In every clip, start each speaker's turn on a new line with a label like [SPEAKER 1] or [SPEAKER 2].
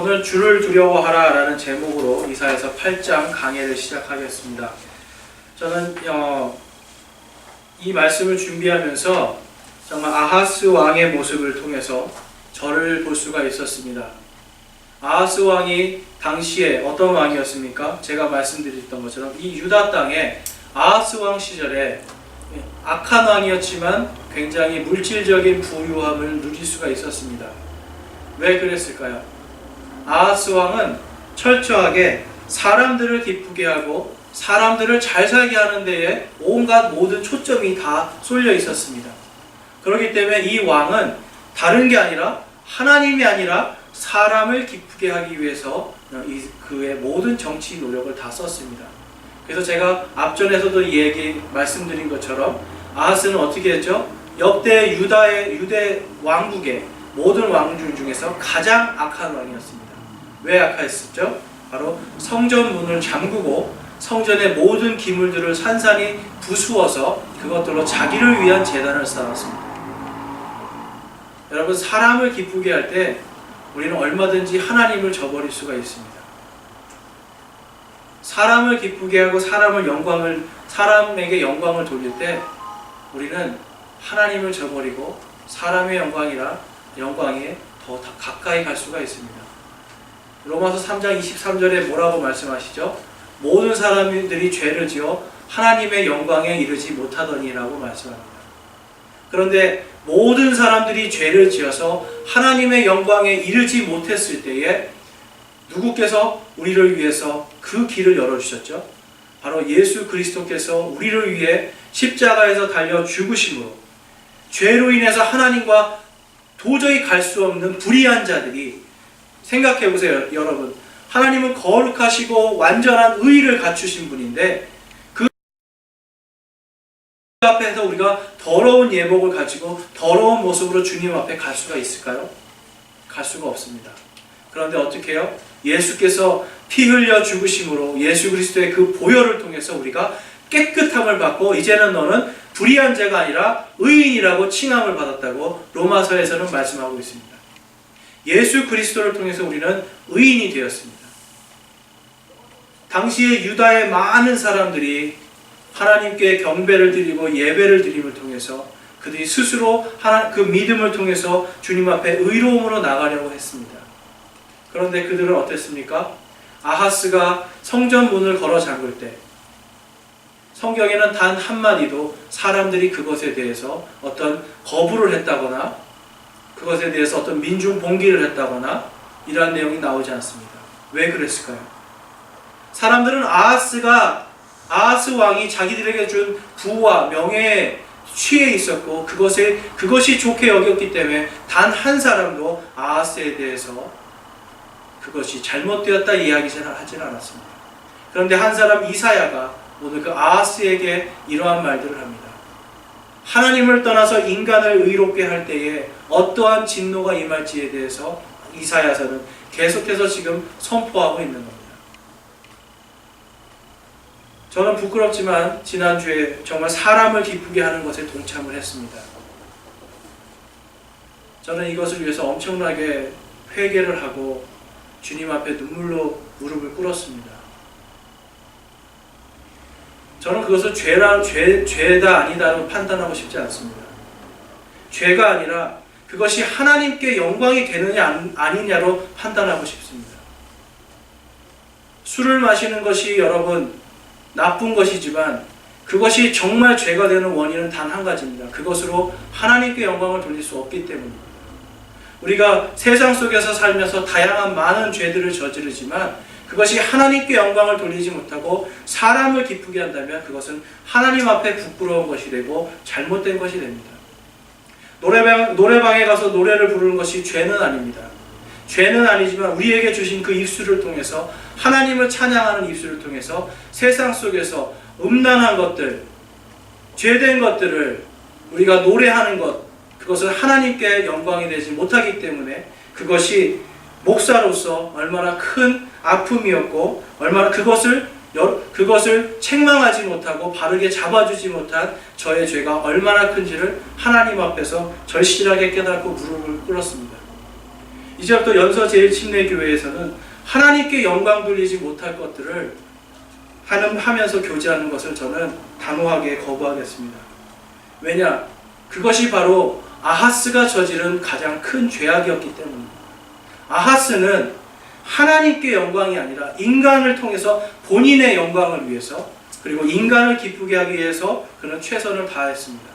[SPEAKER 1] 오늘 주를 두려워하라 라는 제목으로 이사야서 8장 강해를 시작하겠습니다. 저는 이 말씀을 준비하면서 정말 아하스 왕의 모습을 통해서 저를 볼 수가 있었습니다. 아하스 왕이 당시에 어떤 왕이었습니까? 제가 말씀드렸던 것처럼 이 유다 땅에 아하스 왕 시절에 악한 왕이었지만 굉장히 물질적인 부유함을 누릴 수가 있었습니다. 왜 그랬을까요? 아하스 왕은 철저하게 사람들을 기쁘게 하고 사람들을 잘 살게 하는 데에 온갖 모든 초점이 다 쏠려 있었습니다. 그렇기 때문에 이 왕은 다른 게 아니라 하나님이 아니라 사람을 기쁘게 하기 위해서 그의 모든 정치 노력을 다 썼습니다. 그래서 제가 앞전에서도 말씀드린 것처럼 아하스는 어떻게 했죠? 역대 유대 왕국의 모든 왕중 중에서 가장 악한 왕이었습니다. 왜 악했었죠? 바로 성전 문을 잠그고 성전의 모든 기물들을 산산이 부수어서 그것들로 자기를 위한 제단을 쌓았습니다. 여러분, 사람을 기쁘게 할 때 우리는 얼마든지 하나님을 저버릴 수가 있습니다. 사람을 기쁘게 하고 사람에게 영광을 돌릴 때 우리는 하나님을 저버리고 사람의 영광에 더 가까이 갈 수가 있습니다. 로마서 3장 23절에 뭐라고 말씀하시죠? 모든 사람들이 죄를 지어 하나님의 영광에 이르지 못하더니라고 말씀합니다. 그런데 모든 사람들이 죄를 지어서 하나님의 영광에 이르지 못했을 때에 누구께서 우리를 위해서 그 길을 열어주셨죠? 바로 예수 그리스도께서 우리를 위해 십자가에서 달려 죽으심으로 죄로 인해서 하나님과 도저히 갈 수 없는 불의한 자들이, 생각해 보세요, 여러분. 하나님은 거룩하시고 완전한 의를 갖추신 분인데 그 앞에서 우리가 더러운 예복을 가지고 더러운 모습으로 주님 앞에 갈 수가 있을까요? 갈 수가 없습니다. 그런데 어떻게 해요? 예수께서 피 흘려 죽으심으로 예수 그리스도의 그 보혈을 통해서 우리가 깨끗함을 받고 이제는 너는 불의한 자가 아니라 의인이라고 칭함을 받았다고 로마서에서는 말씀하고 있습니다. 예수 그리스도를 통해서 우리는 의인이 되었습니다. 당시에 유다의 많은 사람들이 하나님께 경배를 드리고 예배를 드림을 통해서 그들이 스스로 그 믿음을 통해서 주님 앞에 의로움으로 나가려고 했습니다. 그런데 그들은 어땠습니까? 아하스가 성전 문을 걸어 잠글 때 성경에는 단 한마디도 사람들이 그것에 대해서 어떤 거부를 했다거나 그것에 대해서 어떤 민중 봉기를 했다거나 이러한 내용이 나오지 않습니다. 왜 그랬을까요? 사람들은 아하스 왕이 자기들에게 준 부와 명예에 취해 있었고 그것이 좋게 여겼기 때문에 단 한 사람도 아하스에 대해서 그것이 잘못되었다 이야기를 하진 않았습니다. 그런데 한 사람 이사야가 오늘 그 아하스에게 이러한 말들을 합니다. 하나님을 떠나서 인간을 의롭게 할 때에 어떠한 진노가 임할지에 대해서 이사야서는 계속해서 지금 선포하고 있는 겁니다. 저는 부끄럽지만 지난주에 정말 사람을 기쁘게 하는 것에 동참을 했습니다. 저는 이것을 위해서 엄청나게 회개를 하고 주님 앞에 눈물로 무릎을 꿇었습니다. 저는 그것을 죄다 아니다로 판단하고 싶지 않습니다. 죄가 아니라 그것이 하나님께 영광이 되느냐 아니냐로 판단하고 싶습니다. 술을 마시는 것이 여러분 나쁜 것이지만 그것이 정말 죄가 되는 원인은 단 한 가지입니다. 그것으로 하나님께 영광을 돌릴 수 없기 때문입니다. 우리가 세상 속에서 살면서 다양한 많은 죄들을 저지르지만 그것이 하나님께 영광을 돌리지 못하고 사람을 기쁘게 한다면 그것은 하나님 앞에 부끄러운 것이 되고 잘못된 것이 됩니다. 노래방에 가서 노래를 부르는 것이 죄는 아닙니다. 죄는 아니지만 우리에게 주신 그 입술을 통해서 하나님을 찬양하는 입술을 통해서 세상 속에서 음란한 것들, 죄된 것들을 우리가 노래하는 것, 그것은 하나님께 영광이 되지 못하기 때문에 그것이 목사로서 얼마나 큰 아픔이었고 얼마나 그것을 책망하지 못하고 바르게 잡아주지 못한 저의 죄가 얼마나 큰지를 하나님 앞에서 절실하게 깨닫고 무릎을 꿇었습니다. 이제부터 연서 제1침례교회에서는 하나님께 영광 돌리지 못할 것들을 하면서 교제하는 것을 저는 단호하게 거부하겠습니다. 왜냐? 그것이 바로 아하스가 저지른 가장 큰 죄악이었기 때문입니다. 아하스는 하나님께 영광이 아니라 인간을 통해서 본인의 영광을 위해서, 그리고 인간을 기쁘게 하기 위해서 그는 최선을 다했습니다.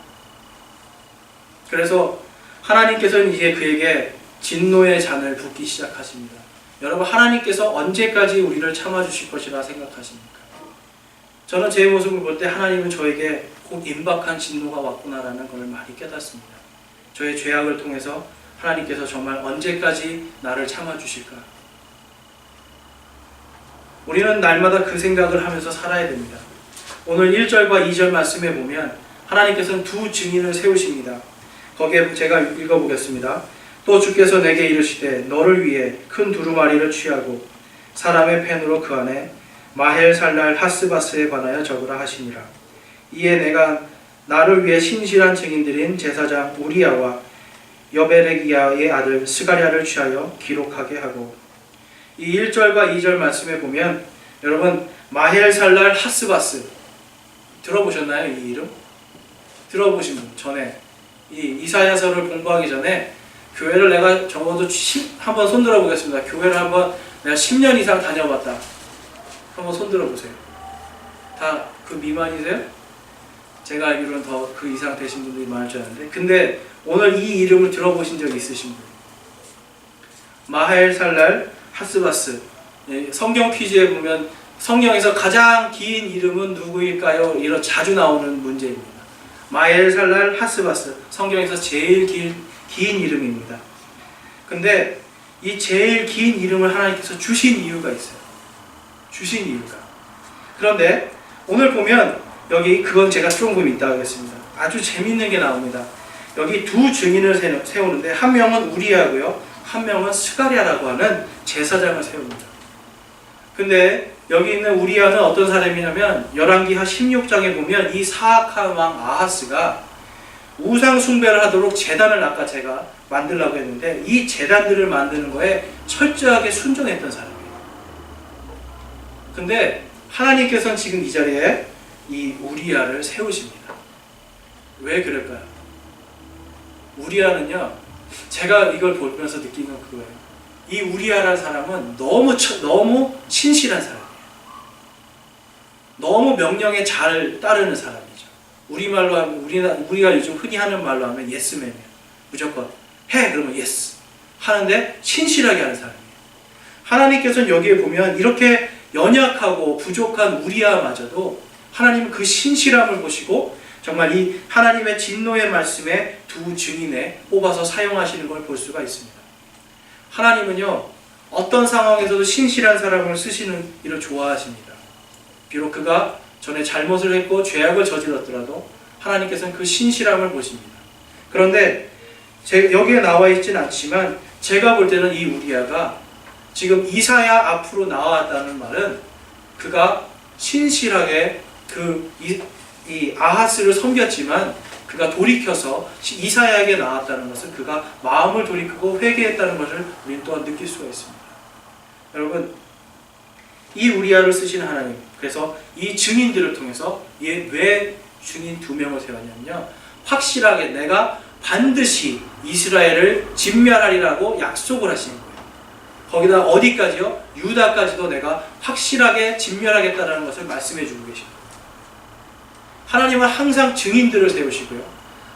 [SPEAKER 1] 그래서 하나님께서는 이제 그에게 진노의 잔을 붓기 시작하십니다. 여러분, 하나님께서 언제까지 우리를 참아주실 것이라 생각하십니까? 저는 제 모습을 볼 때 하나님은 저에게 곧 임박한 진노가 왔구나라는 것을 많이 깨닫습니다. 저의 죄악을 통해서 하나님께서 정말 언제까지 나를 참아주실까? 우리는 날마다 그 생각을 하면서 살아야 됩니다. 오늘 1절과 2절 말씀에 보면 하나님께서는 두 증인을 세우십니다. 거기에 제가 읽어보겠습니다. 또 주께서 내게 이르시되 너를 위해 큰 두루마리를 취하고 사람의 펜으로 그 안에 마헬살랄 하스바스에 관하여 적으라 하시니라. 이에 내가 나를 위해 신실한 증인들인 제사장 우리야와 여베레기야의 아들 스가랴를 취하여 기록하게 하고. 이 1절과 2절 말씀에 보면 여러분, 마헬살랄 하스바스 들어보셨나요? 이 이름? 들어보신 분 전에 이 이사야서를 공부하기 전에 교회를 내가 적어도 한번 손들어 보겠습니다. 교회를 한번 내가 10년 이상 다녀봤다. 한번 손들어 보세요. 다 그 미만이세요? 제가 알기로는 더 그 이상 되신 분들이 많을 줄 알았는데, 근데 오늘 이 이름을 들어보신 적 있으신 분? 마헬살랄 하스바스. 성경 퀴즈에 보면 성경에서 가장 긴 이름은 누구일까요? 이런 자주 나오는 문제입니다. 마헬살랄 하스바스. 성경에서 제일 긴 이름입니다. 근데 이 제일 긴 이름을 하나님께서 주신 이유가 있어요. 주신 이유가. 그런데 오늘 보면 여기 그건 제가 조금 이따 하겠습니다. 아주 재밌는 게 나옵니다. 여기 두 증인을 세우는데 한 명은 우리야고요, 한 명은 스가랴라고 하는 제사장을 세웁니다. 근데 여기 있는 우리야는 어떤 사람이냐면 열왕기하 16장에 보면 이 사악한 왕 아하스가 우상 숭배를 하도록 제단을 아까 제가 만들려고 했는데 이 제단들을 만드는 거에 철저하게 순종했던 사람이에요. 근데 하나님께서는 지금 이 자리에 이 우리야를 세우십니다. 왜 그럴까요? 우리야는요, 제가 이걸 보면서 느낀 건 그거예요. 이 우리야라는 사람은 너무 신실한 사람이에요. 너무 명령에 잘 따르는 사람이죠. 우리말로 하면 우리가 요즘 흔히 하는 말로 하면 예스맨이에요. 무조건 해 그러면 예스 하는데 신실하게 하는 사람이에요. 하나님께서는 여기에 보면 이렇게 연약하고 부족한 우리야마저도 하나님은 그 신실함을 보시고 정말 이 하나님의 진노의 말씀에 두 증인에 뽑아서 사용하시는 걸 볼 수가 있습니다. 하나님은요, 어떤 상황에서도 신실한 사람을 쓰시는 일을 좋아하십니다. 비록 그가 전에 잘못을 했고 죄악을 저질렀더라도 하나님께서는 그 신실함을 보십니다. 그런데 여기에 나와 있지는 않지만 제가 볼 때는 이 우리야가 지금 이사야 앞으로 나왔다는 말은 그가 신실하게 이 아하스를 섬겼지만 그가 돌이켜서 이사야에게 나왔다는 것은 그가 마음을 돌이키고 회개했다는 것을 우리는 또한 느낄 수가 있습니다. 여러분, 이 우리야를 쓰신 하나님, 그래서 이 증인들을 통해서 왜 증인 2명을 세웠냐면요, 확실하게 내가 반드시 이스라엘을 진멸하리라고 약속을 하시는 거예요. 거기다 어디까지요? 유다까지도 내가 확실하게 진멸하겠다는 것을 말씀해 주고 계십니다. 하나님은 항상 증인들을 세우시고요,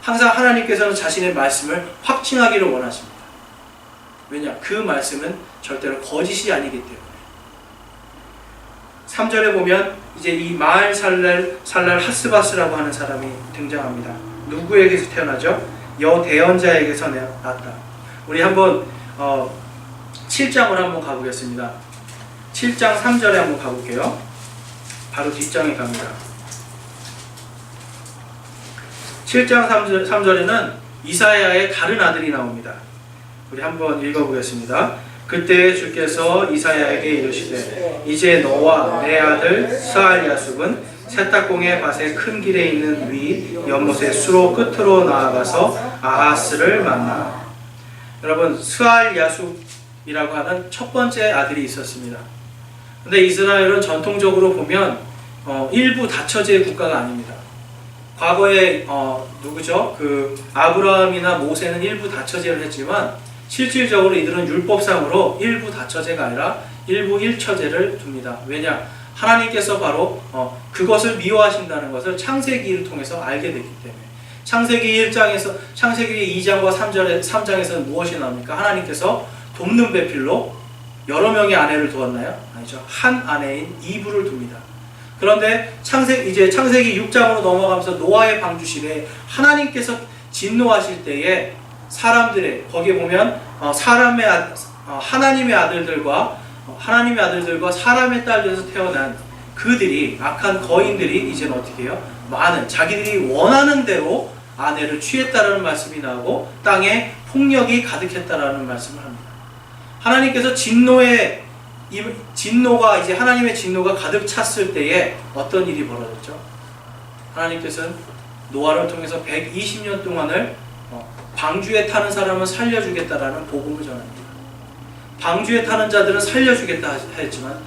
[SPEAKER 1] 항상 하나님께서는 자신의 말씀을 확증하기를 원하십니다. 왜냐? 그 말씀은 절대로 거짓이 아니기 때문에. 3절에 보면 이제 이 마헬살랄 하스바스라고 하는 사람이 등장합니다. 누구에게서 태어나죠? 여대언자에게서 났다. 우리 한번 7장을 한번 가보겠습니다. 7장 3절에 한번 가볼게요. 바로 뒷장에 갑니다. 7장 3절에는 이사야의 다른 아들이 나옵니다. 우리 한번 읽어보겠습니다. 그때 주께서 이사야에게 이르시되 이제 너와 내 아들 스알야숲은 세탁공의 밭의 큰 길에 있는 위 연못의 수로 끝으로 나아가서 아하스를 만나. 여러분, 스알야숲 하는 첫 번째 아들이 있었습니다. 근데 이스라엘은 전통적으로 보면 일부 다처제 국가가 아닙니다. 과거에 누구죠? 그 아브라함이나 모세는 일부 다처제를 했지만 실질적으로 이들은 율법상으로 일부 다처제가 아니라 일부 일처제를 둡니다. 왜냐? 하나님께서 바로 그것을 미워하신다는 것을 창세기를 통해서 알게 됐기 때문에. 창세기 2장과 3장에서는 무엇이 나옵니까? 하나님께서 돕는 배필로 여러 명의 아내를 두었나요? 아니죠. 한 아내인 이브를 둡니다. 그런데 창세기 6장으로 넘어가면서 노아의 방주실에 하나님께서 진노하실 때에 사람들의, 거기에 보면 하나님의 아들들과 사람의 딸에서 태어난 그들이, 악한 거인들이 이제는 어떻게 해요? 많은 자기들이 원하는 대로 아내를 취했다라는 말씀이 나오고 땅에 폭력이 가득했다라는 말씀을 합니다. 하나님께서 하나님의 진노가 가득 찼을 때에 어떤 일이 벌어졌죠? 하나님께서는 노아를 통해서 120년 동안을 방주에 타는 사람은 살려주겠다라는 복음을 전합니다. 방주에 타는 자들은 살려주겠다 했지만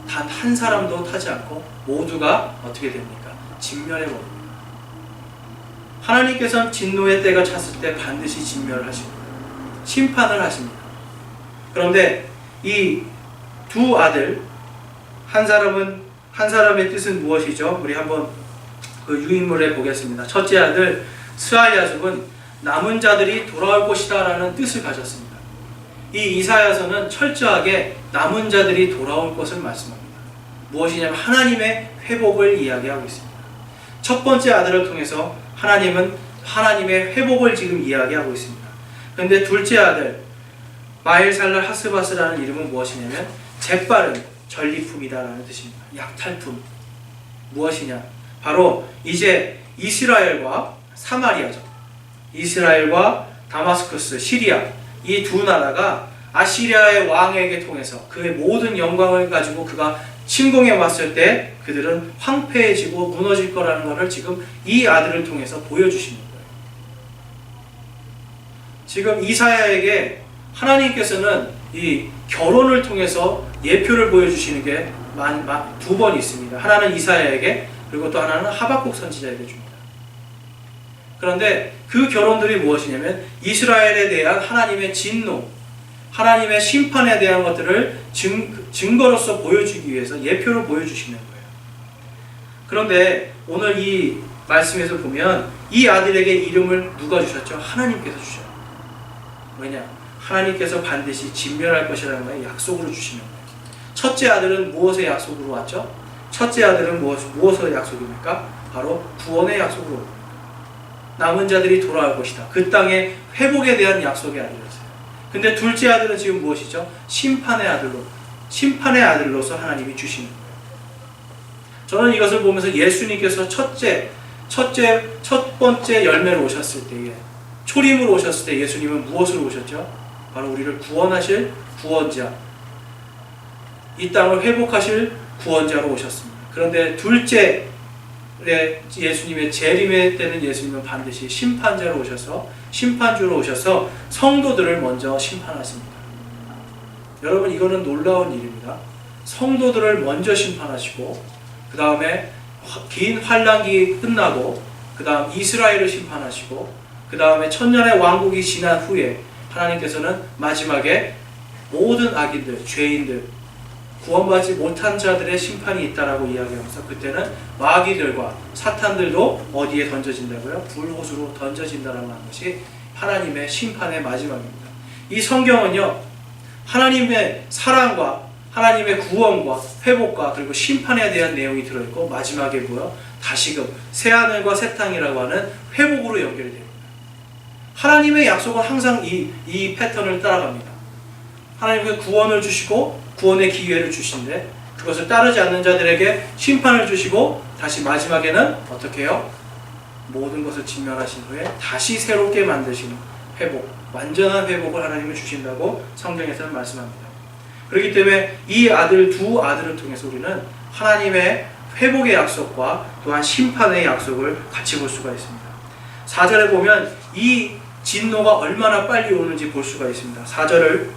[SPEAKER 1] 단 한 사람도 타지 않고 모두가 어떻게 됩니까? 진멸해버립니다. 하나님께서는 진노의 때가 찼을 때 반드시 진멸을 하십니다. 심판을 하십니다. 그런데 이 두 아들, 한 사람의 뜻은 무엇이죠? 우리 한번 그 유인물에 보겠습니다. 첫째 아들 스알야숲은 남은 자들이 돌아올 것이다 라는 뜻을 가졌습니다. 이 이사야서는 철저하게 남은 자들이 돌아올 것을 말씀합니다. 무엇이냐면 하나님의 회복을 이야기하고 있습니다. 첫 번째 아들을 통해서 하나님은 하나님의 회복을 지금 이야기하고 있습니다. 그런데 둘째 아들 마헬살랄 하스바스라는 이름은 무엇이냐면 재빠른 전리품이다라는 뜻입니다. 약탈품. 무엇이냐? 바로 이제 이스라엘과 사마리아죠. 이스라엘과 다마스쿠스, 시리아, 이 두 나라가 아시리아의 왕에게 통해서 그의 모든 영광을 가지고 그가 침공해 왔을 때 그들은 황폐해지고 무너질 거라는 것을 지금 이 아들을 통해서 보여주시는 거예요. 지금 이사야에게 하나님께서는 이 결혼을 통해서 예표를 보여주시는 게 두 번 있습니다. 하나는 이사야에게, 그리고 또 하나는 하박국 선지자에게 줍니다. 그런데 그 결혼들이 무엇이냐면 이스라엘에 대한 하나님의 진노, 하나님의 심판에 대한 것들을 증거로서 보여주기 위해서 예표를 보여주시는 거예요. 그런데 오늘 이 말씀에서 보면 이 아들에게 이름을 누가 주셨죠? 하나님께서 주셨어요. 왜냐? 하나님께서 반드시 진멸할 것이라는 거에 약속으로 주시는 거예요. 첫째 아들은 무엇의 약속으로 왔죠? 첫째 아들은 무엇의 약속입니까? 바로 구원의 약속으로. 남은 자들이 돌아올 것이다. 그 땅의 회복에 대한 약속의 아들이었어요. 근데 둘째 아들은 지금 무엇이죠? 심판의 아들로서 하나님이 주시는 거예요. 저는 이것을 보면서 예수님께서 첫 번째 열매로 오셨을 때에, 초림으로 오셨을 때 예수님은 무엇으로 오셨죠? 바로 우리를 구원하실 구원자, 이 땅을 회복하실 구원자로 오셨습니다. 그런데 둘째 예수님의 재림의 때는 예수님은 반드시 심판자로 오셔서, 심판주로 오셔서 성도들을 먼저 심판하십니다. 여러분, 이거는 놀라운 일입니다. 성도들을 먼저 심판하시고 그 다음에 긴 환란기 끝나고 그 다음 이스라엘을 심판하시고 그 다음에 천년의 왕국이 지난 후에 하나님께서는 마지막에 모든 악인들, 죄인들, 구원받지 못한 자들의 심판이 있다라고 이야기하면서 그때는 마귀들과 사탄들도 어디에 던져진다고요? 불못으로 던져진다라고 하는 것이 하나님의 심판의 마지막입니다. 이 성경은요, 하나님의 사랑과 하나님의 구원과 회복과 그리고 심판에 대한 내용이 들어있고 마지막에 다시금 새하늘과 새 땅이라고 하는 회복으로 연결이 됩니다. 하나님의 약속은 항상 이 패턴을 따라갑니다. 하나님께 구원을 주시고 구원의 기회를 주신데 그것을 따르지 않는 자들에게 심판을 주시고 다시 마지막에는 어떻게 해요? 모든 것을 진멸하신 후에 다시 새롭게 만드시는 회복, 완전한 회복을 하나님은 주신다고 성경에서는 말씀합니다. 그렇기 때문에 이 두 아들을 통해서 우리는 하나님의 회복의 약속과 또한 심판의 약속을 같이 볼 수가 있습니다. 4절에 보면 이 진노가 얼마나 빨리 오는지 볼 수가 있습니다. 4절을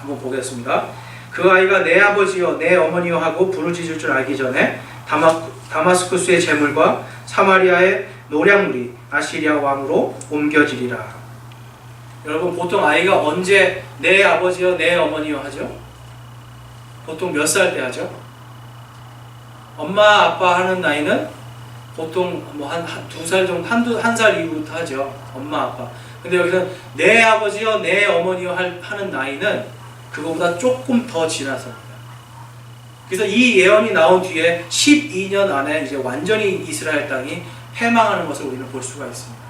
[SPEAKER 1] 한번 보겠습니다. 그 아이가 내 아버지여 내 어머니여 하고 부르짖을 줄 알기 전에 다마스쿠스의 재물과 사마리아의 노량물이 아시리아 왕으로 옮겨지리라. 여러분, 보통 아이가 언제 내 아버지여 내 어머니여 하죠? 보통 몇 살 때 하죠? 엄마 아빠 하는 나이는 보통 뭐 한 두 살 정도, 한 살 이후부터 하죠. 엄마 아빠. 근데 여기서 내 아버지여 내 어머니여 하는 나이는 그거보다 조금 더 지나서입니다. 그래서 이 예언이 나온 뒤에 12년 안에 이제 완전히 이스라엘 땅이 패망하는 것을 우리는 볼 수가 있습니다.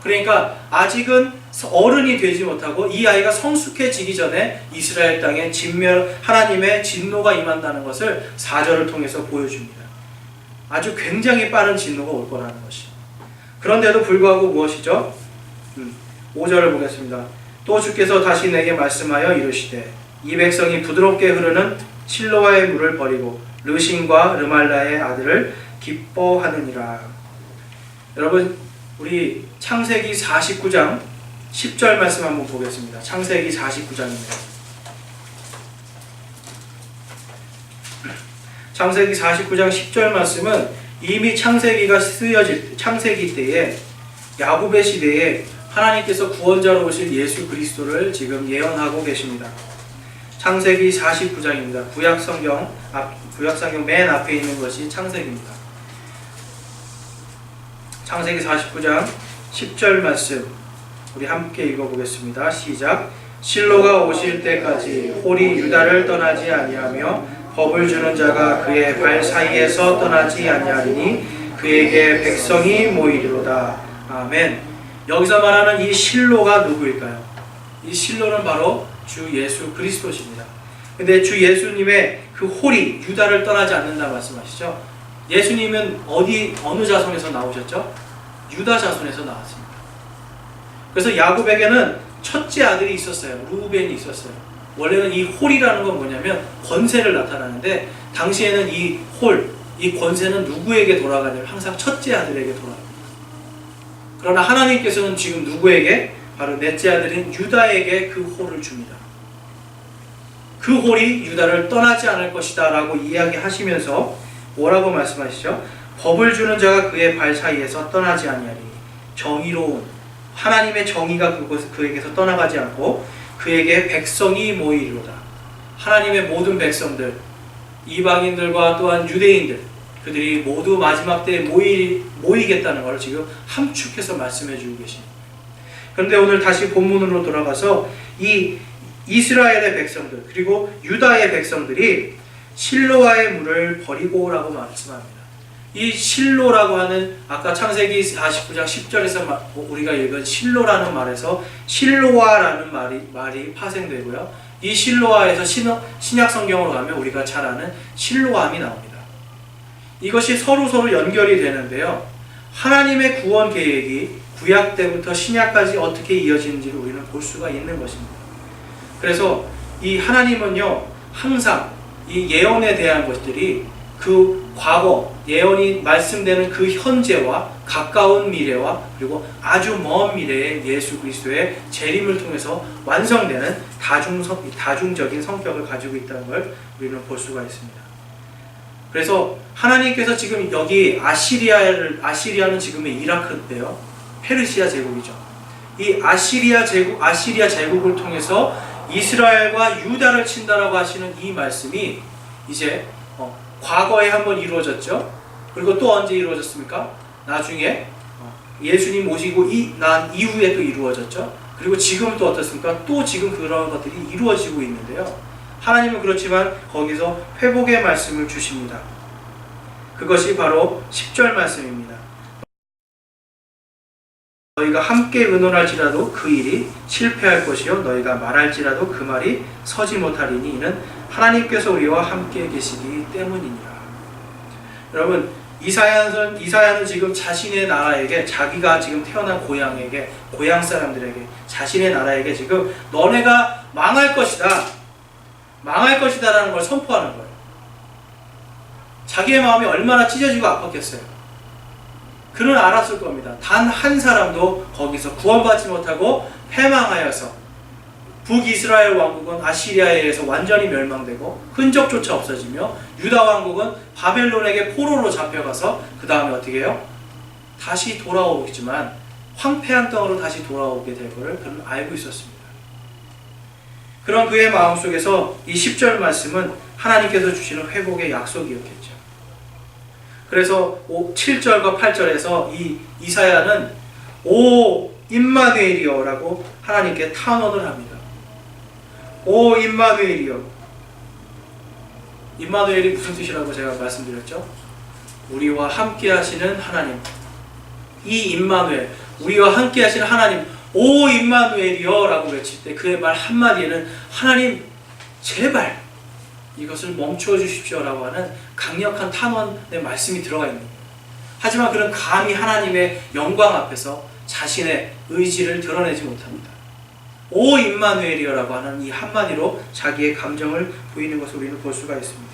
[SPEAKER 1] 그러니까 아직은 어른이 되지 못하고 이 아이가 성숙해지기 전에 이스라엘 땅에 하나님의 진노가 임한다는 것을 4절을 통해서 보여줍니다. 아주 굉장히 빠른 진노가 올 거라는 것이. 그런데도 불구하고 무엇이죠? 5절을 보겠습니다. 또 주께서 다시 내게 말씀하여 이르시되 이 백성이 부드럽게 흐르는 실로아의 물을 버리고 르신과 르말라의 아들을 기뻐하느니라. 여러분, 우리 창세기 49장 10절 말씀 한번 보겠습니다. 창세기 49장입니다. 창세기 49장 10절 말씀은 이미 창세기가 쓰여질 때, 창세기 때에 야곱의 시대에 하나님께서 구원자로 오실 예수 그리스도를 지금 예언하고 계십니다. 창세기 49장입니다. 구약성경 맨 앞에 있는 것이 창세기입니다. 창세기 49장 10절 말씀 우리 함께 읽어보겠습니다. 시작. 실로가 오실 때까지 홀이 유다를 떠나지 아니하며 법을 주는 자가 그의 발 사이에서 떠나지 아니하리니 그에게 백성이 모이리로다. 아멘. 여기서 말하는 이 실로가 누구일까요? 이 실로는 바로 주 예수 그리스도십니다. 근데 주 예수님의 그 홀이 유다를 떠나지 않는다 말씀하시죠? 예수님은 어느 자손에서 나오셨죠? 유다 자손에서 나왔습니다. 그래서 야곱에게는 첫째 아들이 있었어요. 루벤이 있었어요. 원래는 이 홀이라는 건 뭐냐면 권세를 나타나는데 당시에는 이 권세는 누구에게 돌아가냐면 항상 첫째 아들에게 돌아갑니다. 그러나 하나님께서는 지금 누구에게? 바로 넷째 아들인 유다에게 그 홀을 줍니다. 그 홀이 유다를 떠나지 않을 것이다 라고 이야기하시면서 뭐라고 말씀하시죠? 법을 주는 자가 그의 발 사이에서 떠나지 아니하리니 정의로운 하나님의 정의가 그에게서 떠나가지 않고 그에게 백성이 모이리로다. 하나님의 모든 백성들, 이방인들과 또한 유대인들, 그들이 모두 마지막 때에 모이겠다는 것을 지금 함축해서 말씀해 주고 계십니다. 그런데 오늘 다시 본문으로 돌아가서 이 이스라엘의 백성들 그리고 유다의 백성들이 실로아의 물을 버리고라고 말씀합니다. 이 실로라고 하는 아까 창세기 49장 10절에서 우리가 읽은 실로라는 말에서 실로아라는 말이 파생되고요. 이 실로아에서 신약 성경으로 가면 우리가 잘 아는 실로암이 나옵니다. 이것이 서로 연결이 되는데요. 하나님의 구원 계획이 구약 때부터 신약까지 어떻게 이어지는지를 우리는 볼 수가 있는 것입니다. 그래서 이 하나님은요, 항상 이 예언에 대한 것들이 그 과거, 예언이 말씀되는 그 현재와 가까운 미래와 그리고 아주 먼 미래의 예수 그리스도의 재림을 통해서 완성되는 다중적인 성격을 가지고 있다는 걸 우리는 볼 수가 있습니다. 그래서 하나님께서 지금 여기 아시리아는 지금의 이라크인데요. 페르시아 제국이죠. 이 아시리아 제국을 통해서 이스라엘과 유다를 친다라고 하시는 이 말씀이 이제 과거에 한번 이루어졌죠. 그리고 또 언제 이루어졌습니까? 나중에 예수님 오시고 난 이후에 또 이루어졌죠. 그리고 지금은 또 어떻습니까? 또 지금 그런 것들이 이루어지고 있는데요. 하나님은 그렇지만 거기서 회복의 말씀을 주십니다. 그것이 바로 10절 말씀입니다. 너희가 함께 의논할지라도 그 일이 실패할 것이요 너희가 말할지라도 그 말이 서지 못하리니 이는 하나님께서 우리와 함께 계시기 때문이니라. 여러분, 이사야는 지금 자신의 나라에게, 자기가 지금 태어난 고향 사람들에게, 자신의 나라에게 지금 너네가 망할 것이다 라는 걸 선포하는 거예요. 자기의 마음이 얼마나 찢어지고 아팠겠어요. 그는 알았을 겁니다. 단 한 사람도 거기서 구원받지 못하고 패망하여서 북이스라엘 왕국은 아시리아에 의해서 완전히 멸망되고 흔적조차 없어지며 유다 왕국은 바벨론에게 포로로 잡혀가서 그 다음에 어떻게 해요? 다시 돌아오겠지만 황폐한 땅으로 다시 돌아오게 될 것을 그는 알고 있었습니다. 그런 그의 마음속에서 이 10절 말씀은 하나님께서 주시는 회복의 약속이었겠죠. 그래서 7절과 8절에서 이 이사야는 오 임마누엘이여 라고 하나님께 탄원을 합니다. 오 임마누엘이여. 임마누엘이 무슨 뜻이라고 제가 말씀드렸죠? 우리와 함께 하시는 하나님. 이 임마누엘, 우리와 함께 하시는 하나님, 오 임마누엘이여 라고 외칠 때 그의 말 한마디에는 하나님 제발 이것을 멈추어 주십시오 라고 하는 강력한 탄원의 말씀이 들어가 있는 거예요. 하지만 그는 감히 하나님의 영광 앞에서 자신의 의지를 드러내지 못합니다. 오 임마누엘이여 라고 하는 이 한마디로 자기의 감정을 보이는 것을 우리는 볼 수가 있습니다.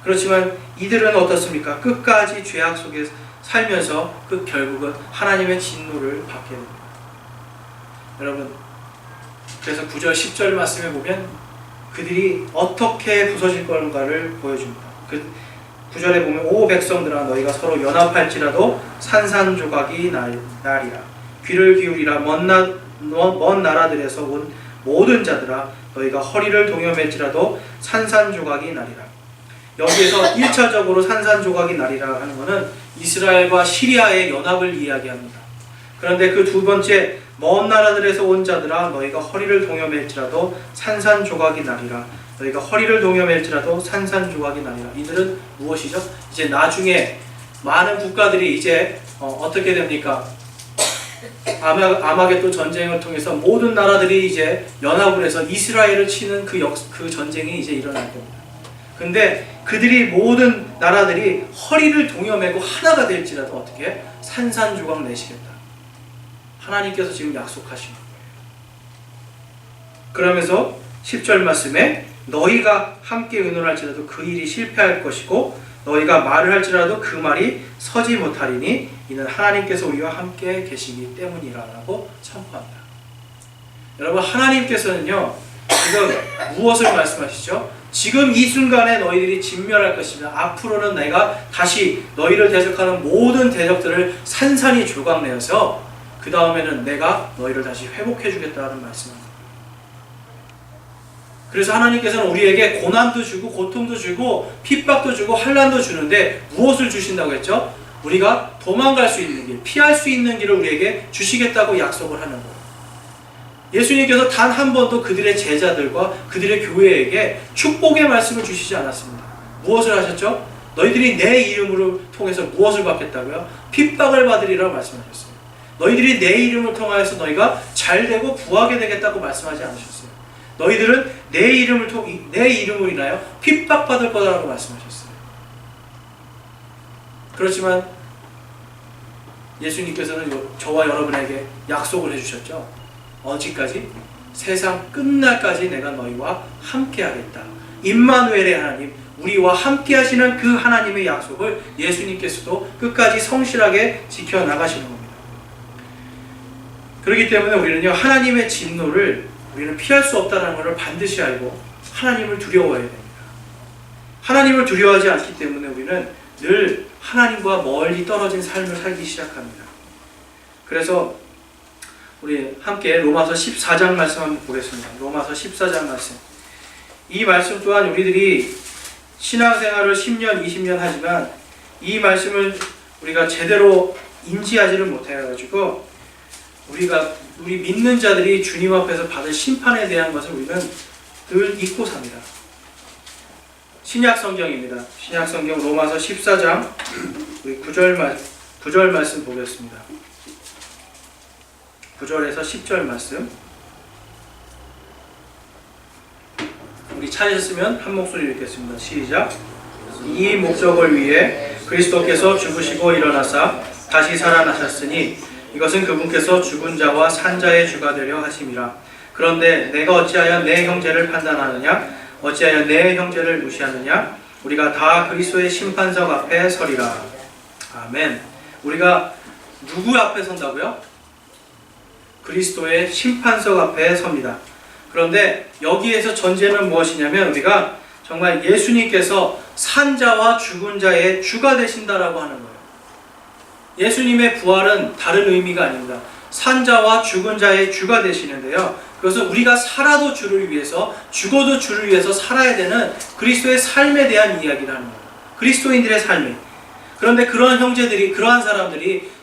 [SPEAKER 1] 그렇지만 이들은 어떻습니까? 끝까지 죄악 속에 살면서 결국은 하나님의 진노를 받게 됩니다. 여러분, 그래서 9절 10절 말씀에 보면 그들이 어떻게 부서질 건가를 보여줍니다. 9절에 보면 오 백성들아 너희가 서로 연합할지라도 산산조각이 나리라. 귀를 기울이라. 먼 나라들에서 온 모든 자들아 너희가 허리를 동여맬지라도 산산조각이 나리라. 여기에서 1차적으로 산산조각이 나리라 하는 것은 이스라엘과 시리아의 연합을 이야기합니다. 그런데 그 두 번째 먼 나라들에서 온 자들아 너희가 허리를 동여맬지라도 산산조각이 나리라. 너희가 허리를 동여맬지라도 산산조각이 나리라. 이들은 무엇이죠? 이제 나중에 많은 국가들이 이제 어떻게 됩니까? 아마겟돈 전쟁을 통해서 모든 나라들이 이제 연합을 해서 이스라엘을 치는 그 전쟁이 이제 일어날 겁니다. 근데 그들이 모든 나라들이 허리를 동여매고 하나가 될지라도 어떻게 산산조각 내시겠다. 하나님께서 지금 약속하시는 거예요. 그러면서 10절 말씀에 너희가 함께 의논할지라도 그 일이 실패할 것이고 너희가 말을 할지라도 그 말이 서지 못하리니 이는 하나님께서 우리와 함께 계시기 때문이라고 선포합니다. 여러분, 하나님께서는요 지금 무엇을 말씀하시죠? 지금 이 순간에 너희들이 진멸할 것이며 앞으로는 내가 다시 너희를 대적하는 모든 대적들을 산산이 조각내어서 그 다음에는 내가 너희를 다시 회복해 주겠다는 말씀입니다. 그래서 하나님께서는 우리에게 고난도 주고 고통도 주고 핍박도 주고 환난도 주는데 무엇을 주신다고 했죠? 우리가 도망갈 수 있는 길, 피할 수 있는 길을 우리에게 주시겠다고 약속을 하는 거예요. 예수님께서 단 한 번도 그들의 제자들과 그들의 교회에게 축복의 말씀을 주시지 않았습니다. 무엇을 하셨죠? 너희들이 내 이름으로 통해서 무엇을 받겠다고요? pit박을 받으리라고 말씀하셨어요. 너희들이 내 이름을 통하여서 너희가 잘되고 부하게 되겠다고 말씀하지 않으셨어요. 너희들은 내 이름을 인하여 핍박받을 거다라고 말씀하셨어요. 그렇지만 예수님께서는 저와 여러분에게 약속을 해주셨죠. 어디까지? 세상 끝날까지 내가 너희와 함께 하겠다. 임마누엘의 하나님, 우리와 함께 하시는 그 하나님의 약속을 예수님께서도 끝까지 성실하게 지켜나가시는 겁니다. 그렇기 때문에 우리는요, 하나님의 진노를 우리는 피할 수 없다는 것을 반드시 알고 하나님을 두려워해야 됩니다. 하나님을 두려워하지 않기 때문에 우리는 늘 하나님과 멀리 떨어진 삶을 살기 시작합니다. 그래서 우리 함께 로마서 14장 말씀 한번 보겠습니다. 로마서 14장 말씀. 이 말씀 또한 우리들이 신앙생활을 10년, 20년 하지만 이 말씀을 우리가 제대로 인지하지를 못해가지고 우리 믿는 자들이 주님 앞에서 받을 심판에 대한 것을 우리는 늘 잊고 삽니다. 신약 성경입니다. 신약 성경 로마서 14장 우리 9절 말씀 보겠습니다. 9절에서 10절 말씀. 우리 찾으셨으면 한 목소리 읽겠습니다. 시작. 이 목적을 위해 그리스도께서 죽으시고 일어나사 다시 살아나셨으니 이것은 그분께서 죽은 자와 산 자의 주가 되려 하심이라. 그런데 내가 어찌하여 내 형제를 판단하느냐? 어찌하여 내 형제를 무시하느냐? 우리가 다 그리스도의 심판석 앞에 서리라. 아멘. 우리가 누구 앞에 선다고요? 그리스도의 심판석 앞에 섭니다. 그런데 여기에서 전제는 무엇이냐면 우리가 정말 예수님께서 산자와 죽은 자의 주가 되신다라고 하는 거예요. 예수님의 부활은 다른 의미가 아닙니다. 산자와 죽은 자의 주가 되시는데요. 그것은 우리가 살아도 주를 위해서, 죽어도 주를 위해서 살아야 되는 그리스도의 삶에 대한 이야기를 하는 거예요. 그리스도인들의 삶이. 그런데 그러한 형제들이, 그러한 사람들이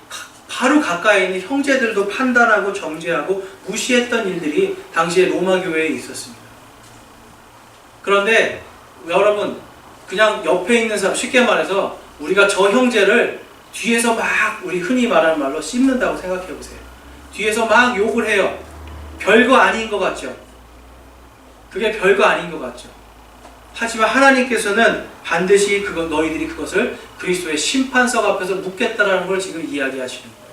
[SPEAKER 1] 바로 가까이 있는 형제들도 판단하고 정죄하고 무시했던 일들이 당시에 로마 교회에 있었습니다. 그런데 여러분, 그냥 옆에 있는 사람, 쉽게 말해서 우리가 저 형제를 뒤에서 막 우리 흔히 말하는 말로 씹는다고 생각해 보세요. 뒤에서 막 욕을 해요. 별거 아닌 것 같죠? 그게 별거 아닌 것 같죠? 하지만 하나님께서는 반드시 너희들이 그것을 그리스도의 심판석 앞에서 묻겠다라는 걸 지금 이야기하시는 거예요.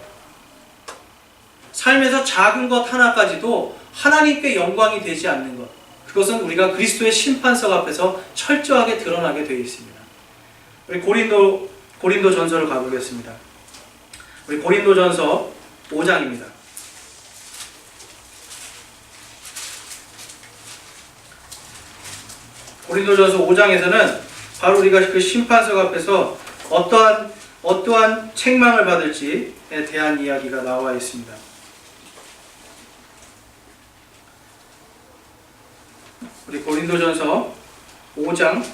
[SPEAKER 1] 삶에서 작은 것 하나까지도 하나님께 영광이 되지 않는 것, 그것은 우리가 그리스도의 심판석 앞에서 철저하게 드러나게 되어 있습니다. 우리 고린도 전서로 가보겠습니다. 우리 고린도 전서 5장입니다. 고린도전서 5장에서는 바로 우리가 그 심판석 앞에서 어떠한 책망을 받을지에 대한 이야기가 나와 있습니다. 우리 고린도전서 5장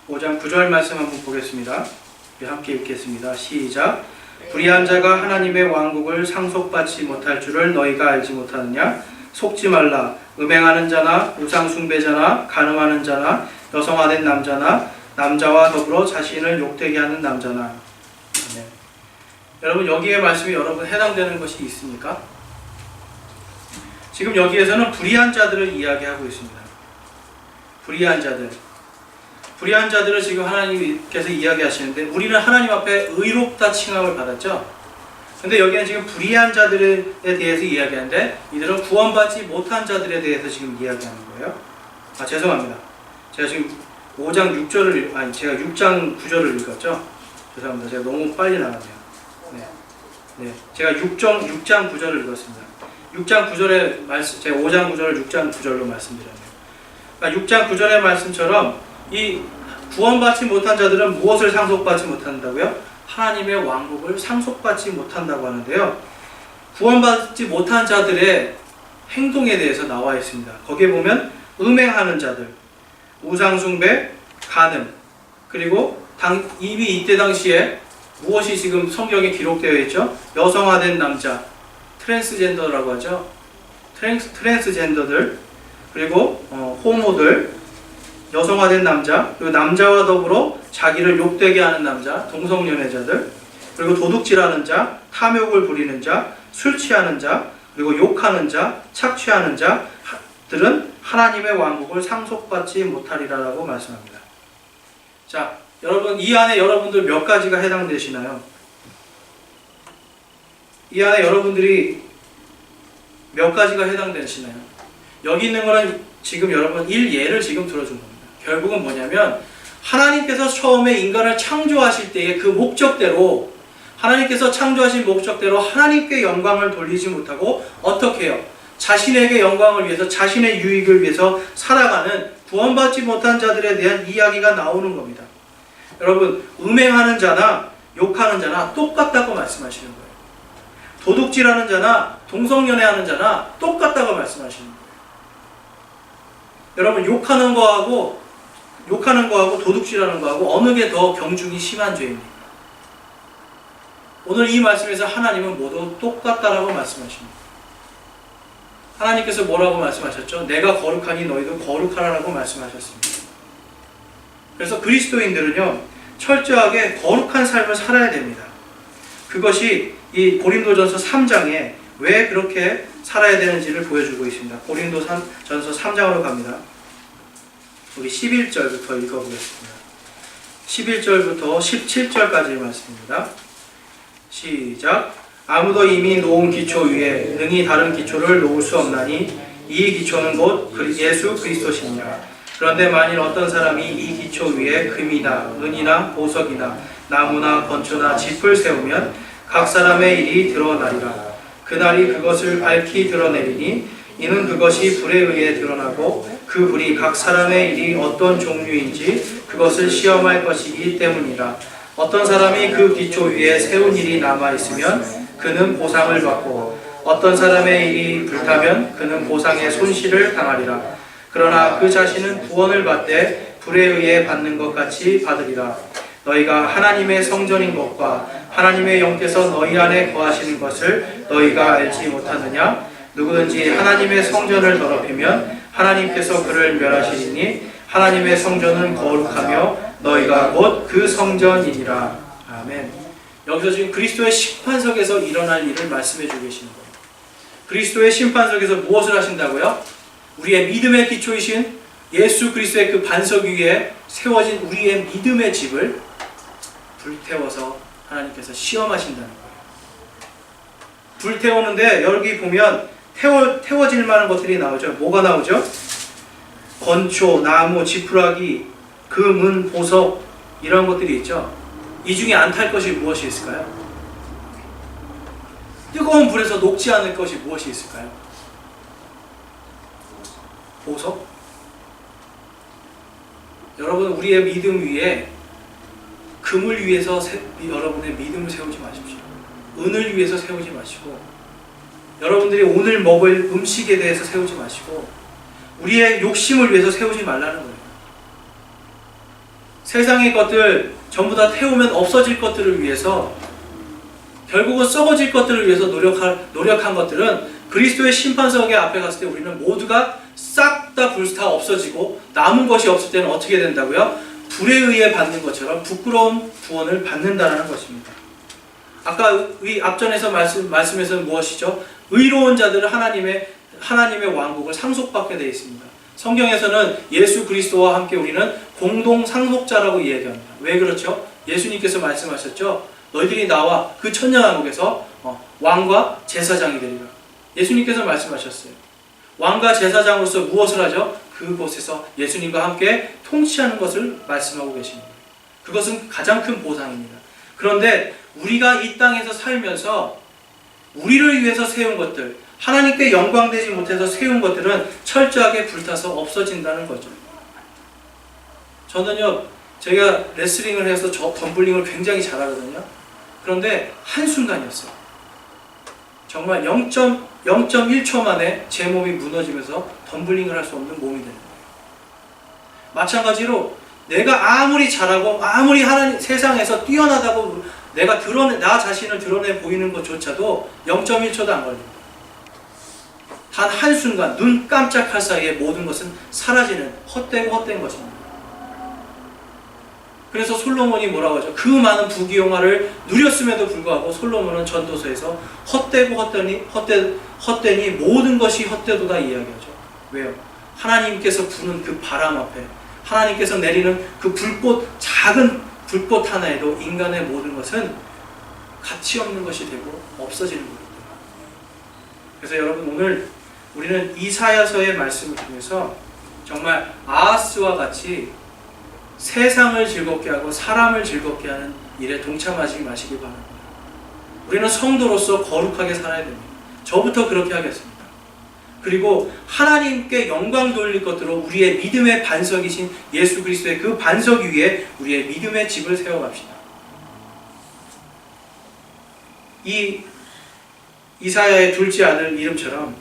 [SPEAKER 1] 9절 말씀 한번 보겠습니다. 우리 함께 읽겠습니다. 시작. 불의한 자가 하나님의 왕국을 상속받지 못할 줄을 너희가 알지 못하느냐? 속지 말라. 음행하는 자나 우상 숭배자나 간음하는 자나 여성화된 남자나 남자와 더불어 자신을 욕되게 하는 남자나. 네. 여러분, 여기에 말씀이 여러분 해당되는 것이 있습니까? 지금 여기에서는 불의한 자들을 이야기하고 있습니다. 불의한 자들을 지금 하나님께서 이야기하시는데, 우리는 하나님 앞에 의롭다 칭함을 받았죠. 근데 여기는 지금 불의한 자들에 대해서 이야기하는데, 이들은 구원받지 못한 자들에 대해서 지금 이야기하는 거예요. 죄송합니다. 제가 지금 5장 6절을, 제가 6장 9절을 읽었죠. 죄송합니다. 제가 너무 빨리 나갔네요. 네. 제가 6장 9절을 읽었습니다. 6장 9절의 말씀, 제가 5장 9절을 6장 9절로 말씀드렸네요. 그러니까 6장 9절의 말씀처럼 이 구원받지 못한 자들은 무엇을 상속받지 못한다고요? 하나님의 왕국을 상속받지 못한다고 하는데요. 구원받지 못한 자들의 행동에 대해서 나와 있습니다. 거기에 보면 음행하는 자들, 우상숭배, 간음, 그리고 이미 이때 당시에 무엇이 지금 성경에 기록되어 있죠? 여성화된 남자, 트랜스젠더라고 하죠. 트랜스젠더들, 그리고 호모들, 여성화된 남자, 그리고 남자와 더불어 자기를 욕되게 하는 남자, 동성연애자들, 그리고 도둑질하는 자, 탐욕을 부리는 자, 술 취하는 자, 그리고 욕하는 자, 착취하는 자들은 하나님의 왕국을 상속받지 못하리라라고 말씀합니다. 자, 여러분, 이 안에 여러분들 몇 가지가 해당되시나요? 이 안에 여러분들이 몇 가지가 해당되시나요? 여기 있는 거는 지금 여러분 예를 지금 들어준 겁니다. 결국은 뭐냐면, 하나님께서 처음에 인간을 창조하실 때의 그 목적대로, 하나님께서 창조하신 목적대로 하나님께 영광을 돌리지 못하고 어떻게 해요? 자신에게 영광을 위해서, 자신의 유익을 위해서 살아가는 구원받지 못한 자들에 대한 이야기가 나오는 겁니다. 여러분, 음행하는 자나 욕하는 자나 똑같다고 말씀하시는 거예요. 도둑질하는 자나 동성연애하는 자나 똑같다고 말씀하시는 거예요. 여러분, 욕하는 거하고 도둑질하는 거하고 어느 게 더 경중이 심한 죄입니까? 오늘 이 말씀에서 하나님은 모두 똑같다라고 말씀하십니다. 하나님께서 뭐라고 말씀하셨죠? 내가 거룩하니 너희도 거룩하라고 말씀하셨습니다. 그래서 그리스도인들은요, 철저하게 거룩한 삶을 살아야 됩니다. 그것이 이 고린도전서 3장에 왜 그렇게 살아야 되는지를 보여주고 있습니다. 고린도전서 3장으로 갑니다. 우리 11절부터 읽어보겠습니다. 11절부터 17절까지의 말씀입니다. 시작. 아무도 이미 놓은 기초 위에 능히 다른 기초를 놓을 수 없나니 이 기초는 곧 예수 그리스도시니라. 그런데 만일 어떤 사람이 이 기초 위에 금이나 은이나 보석이나 나무나 건초나 짚을 세우면 각 사람의 일이 드러나리라. 그날이 그것을 밝히 드러내리니 이는 그것이 불에 의해 드러나고 그 불이 각 사람의 일이 어떤 종류인지 그것을 시험할 것이기 때문이라. 어떤 사람이 그 기초 위에 세운 일이 남아있으면 그는 보상을 받고 어떤 사람의 일이 불타면 그는 보상의 손실을 당하리라. 그러나 그 자신은 구원을 받되 불에 의해 받는 것 같이 받으리라. 너희가 하나님의 성전인 것과 하나님의 영께서 너희 안에 거하시는 것을 너희가 알지 못하느냐? 누구든지 하나님의 성전을 더럽히면 하나님께서 그를 멸하시리니 하나님의 성전은 거룩하며 너희가 곧 그 성전이니라. 아멘. 여기서 지금 그리스도의 심판석에서 일어날 일을 말씀해 주고 계시는 거예요. 그리스도의 심판석에서 무엇을 하신다고요? 우리의 믿음의 기초이신 예수 그리스도의 그 반석 위에 세워진 우리의 믿음의 집을 불태워서 하나님께서 시험하신다는 거예요. 불태우는데 여기 보면 태워질 만한 것들이 나오죠. 뭐가 나오죠? 건초, 나무, 지푸라기, 금은, 보석 이런 것들이 있죠. 이 중에 안 탈 것이 무엇이 있을까요? 뜨거운 불에서 녹지 않을 것이 무엇이 있을까요? 보석? 여러분, 우리의 믿음 위에 금을 위해서 여러분의 믿음을 세우지 마십시오. 은을 위해서 세우지 마시고 여러분들이 오늘 먹을 음식에 대해서 세우지 마시고 우리의 욕심을 위해서 세우지 말라는 거예요. 세상의 것들 전부 다 태우면 없어질 것들을 위해서 결국은 썩어질 것들을 위해서 노력한 것들은 그리스도의 심판석에 앞에 갔을 때 우리는 모두가 싹 다 불타 없어지고 남은 것이 없을 때는 어떻게 된다고요? 불에 의해 받는 것처럼 부끄러운 구원을 받는다는 것입니다. 아까 앞전에서 말씀에서는 무엇이죠? 의로운 자들은 하나님의 왕국을 상속받게 되어 있습니다. 성경에서는 예수 그리스도와 함께 우리는 공동 상속자라고 이야기합니다. 왜 그렇죠? 예수님께서 말씀하셨죠. 너희들이 나와 그 천년왕국에서 왕과 제사장이 되리라. 예수님께서 말씀하셨어요. 왕과 제사장으로서 무엇을 하죠? 그곳에서 예수님과 함께 통치하는 것을 말씀하고 계십니다. 그것은 가장 큰 보상입니다. 그런데 우리가 이 땅에서 살면서 우리를 위해서 세운 것들, 하나님께 영광되지 못해서 세운 것들은 철저하게 불타서 없어진다는 거죠. 저는요, 제가 레슬링을 해서 덤블링을 굉장히 잘하거든요. 그런데 한순간이었어요. 정말 0.1초 만에 제 몸이 무너지면서 덤블링을 할 수 없는 몸이 되는 거예요. 마찬가지로 내가 아무리 잘하고 아무리 하나님 세상에서 뛰어나다고 나 자신을 드러내 보이는 것조차도 0.1초도 안 걸립니다. 단 한순간 눈 깜짝할 사이에 모든 것은 사라지는 헛된 것입니다. 그래서 솔로몬이 뭐라고 하죠? 그 많은 부귀영화를 누렸음에도 불구하고 솔로몬은 전도서에서 헛되니 모든 것이 헛되도다 이야기하죠. 왜요? 하나님께서 부는 그 바람 앞에 하나님께서 내리는 그 작은 불꽃 하나에도 인간의 모든 것은 가치 없는 것이 되고 없어지는 거거든요. 그래서 여러분, 오늘 우리는 이사야서의 말씀을 통해서 정말 아하스와 같이 세상을 즐겁게 하고 사람을 즐겁게 하는 일에 동참하지 마시기 바랍니다. 우리는 성도로서 거룩하게 살아야 됩니다. 저부터 그렇게 하겠습니다. 그리고 하나님께 영광 돌릴 것으로 우리의 믿음의 반석이신 예수 그리스도의 그 반석 위에 우리의 믿음의 집을 세워갑시다. 이 이사야의 둘째 아들 이름처럼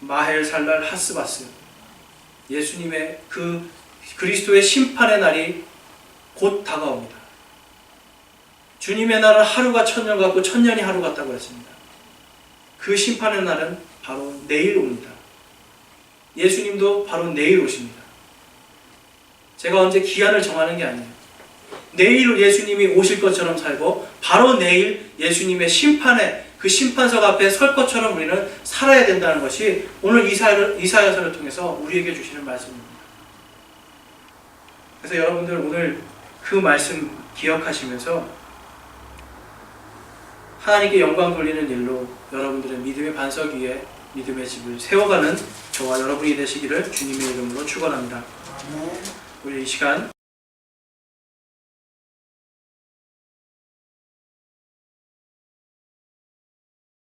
[SPEAKER 1] 마헬살랄 하스바스, 예수님의 그 그리스도의 심판의 날이 곧 다가옵니다. 주님의 날은 하루가 천년 같고 천년이 하루 같다고 했습니다. 그 심판의 날은 바로 내일 옵니다. 예수님도 바로 내일 오십니다. 제가 언제 기한을 정하는 게 아니에요. 내일 예수님이 오실 것처럼 살고 바로 내일 예수님의 심판의 그 심판석 앞에 설 것처럼 우리는 살아야 된다는 것이 오늘 이사야서를 통해서 우리에게 주시는 말씀입니다. 그래서 여러분들 오늘 그 말씀 기억하시면서 하나님께 영광 돌리는 일로 여러분들의 믿음의 반석 위에 믿음의 집을 세워가는 저와 여러분이 되시기를 주님의 이름으로 축원합니다. 우리 이 시간